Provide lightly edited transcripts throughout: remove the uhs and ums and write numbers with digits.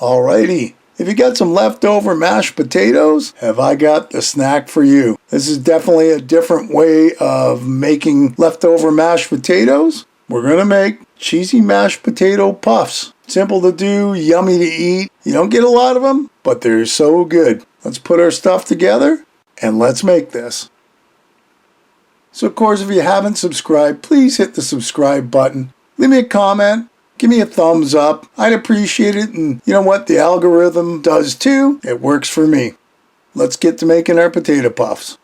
Alrighty, if you got some leftover mashed potatoes, have I got the snack for you. This is definitely a different way of making leftover mashed potatoes. We're going to make cheesy mashed potato puffs. Simple to do, yummy to eat. You don't get a lot of them, but they're so good. Let's put our stuff together and let's make this. So of course, if you haven't subscribed, please hit the subscribe button. Leave me a comment. Give me a thumbs up. I'd appreciate it. And you know what? The algorithm does too. It works for me. Let's get to making our potato puffs.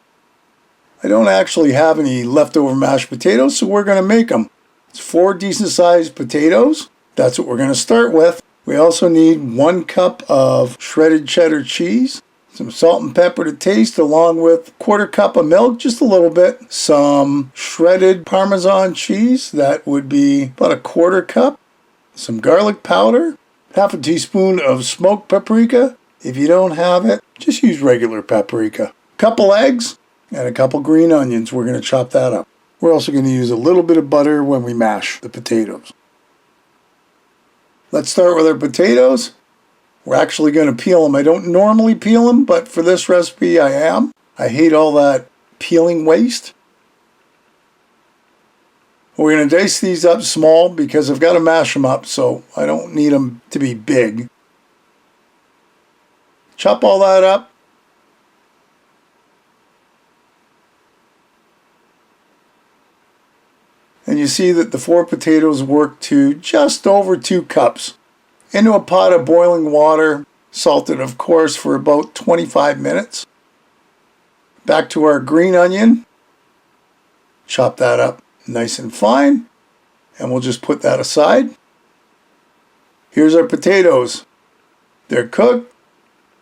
I don't actually have any leftover mashed potatoes, so we're going to make them. It's 4 decent sized potatoes. That's what we're going to start with. We also need 1 cup of shredded cheddar cheese, some salt and pepper to taste, along with 1/4 cup of milk, just a little bit, some shredded Parmesan cheese, that would be about 1/4 cup, some garlic powder, 1/2 teaspoon of smoked paprika. If you don't have it, just use regular paprika. Couple eggs and a couple green onions. We're going to chop that up. We're also going to use a little bit of butter when we mash the potatoes. Let's start with our potatoes. We're actually going to peel them. I don't normally peel them, but for this recipe I am. I hate all that peeling waste. We're going to dice these up small because I've got to mash them up, so I don't need them to be big. Chop all that up. And you see that the 4 potatoes work to just over 2 cups. Into a pot of boiling water, salted of course, for about 25 minutes. Back to our green onion. Chop that up nice and fine, and we'll just put that aside. Here's our potatoes. They're cooked.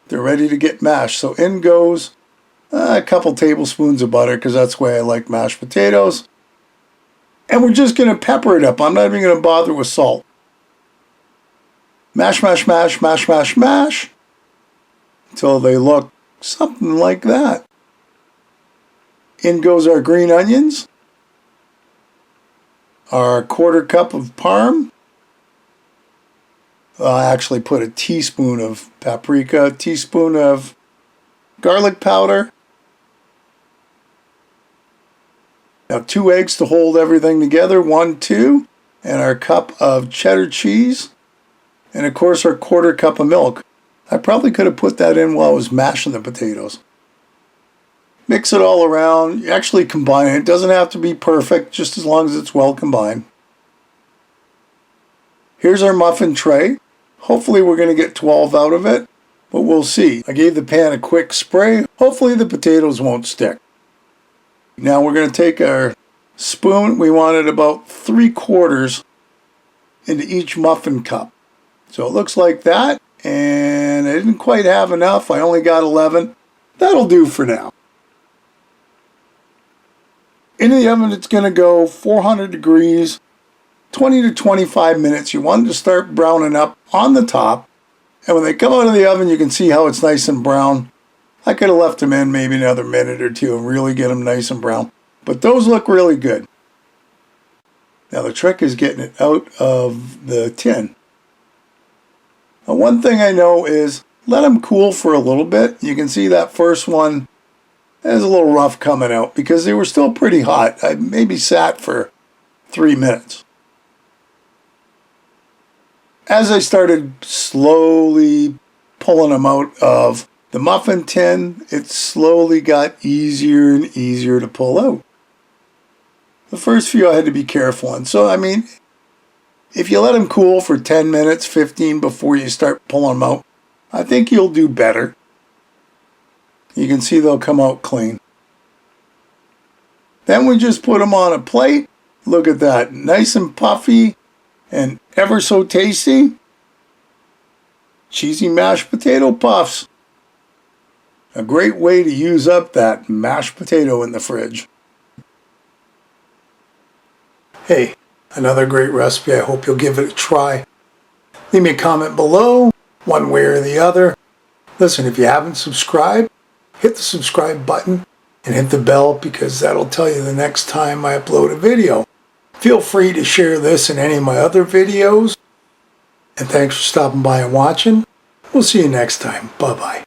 They're ready to get mashed. So in goes a couple tablespoons of butter, because that's the way I like mashed potatoes. And we're just going to pepper it up. I'm not even going to bother with salt. Mash, mash, mash, mash, mash, mash, until they look something like that. In goes our green onions. Our 1/4 cup of parm. I actually put a teaspoon of paprika, a teaspoon of garlic powder. Now 2 eggs to hold everything together, 1, 2, and our cup of cheddar cheese, and of course our 1/4 cup of milk. I probably could have put that in while I was mashing the potatoes. Mix it all around. You actually combine it. It doesn't have to be perfect, just as long as it's well combined. Here's our muffin tray. Hopefully we're going to get 12 out of it, but we'll see. I gave the pan a quick spray. Hopefully the potatoes won't stick. Now we're going to take our spoon. We wanted about 3/4 into each muffin cup. So it looks like that, and I didn't quite have enough. I only got 11. That'll do for now. Into the oven, it's going to go 400 degrees, 20 to 25 minutes. You want it to start browning up on the top. And when they come out of the oven, you can see how it's nice and brown. I could have left them in maybe another minute or two and really get them nice and brown. But those look really good. Now the trick is getting it out of the tin. Now one thing I know is let them cool for a little bit. You can see that first one is a little rough coming out because they were still pretty hot. I maybe sat for 3 minutes. As I started slowly pulling them out of the muffin tin, it slowly got easier and easier to pull out. The first few I had to be careful on. So, I mean, if you let them cool for 10 minutes, 15 before you start pulling them out, I think you'll do better. You can see they'll come out clean. Then we just put them on a plate. Look at that, nice and puffy and ever so tasty. Cheesy mashed potato puffs. A great way to use up that mashed potato in the fridge. Hey, another great recipe. I hope you'll give it a try. Leave me a comment below, one way or the other. Listen, if you haven't subscribed, hit the subscribe button and hit the bell, because that'll tell you the next time I upload a video. Feel free to share this and any of my other videos. And thanks for stopping by and watching. We'll see you next time. Bye-bye.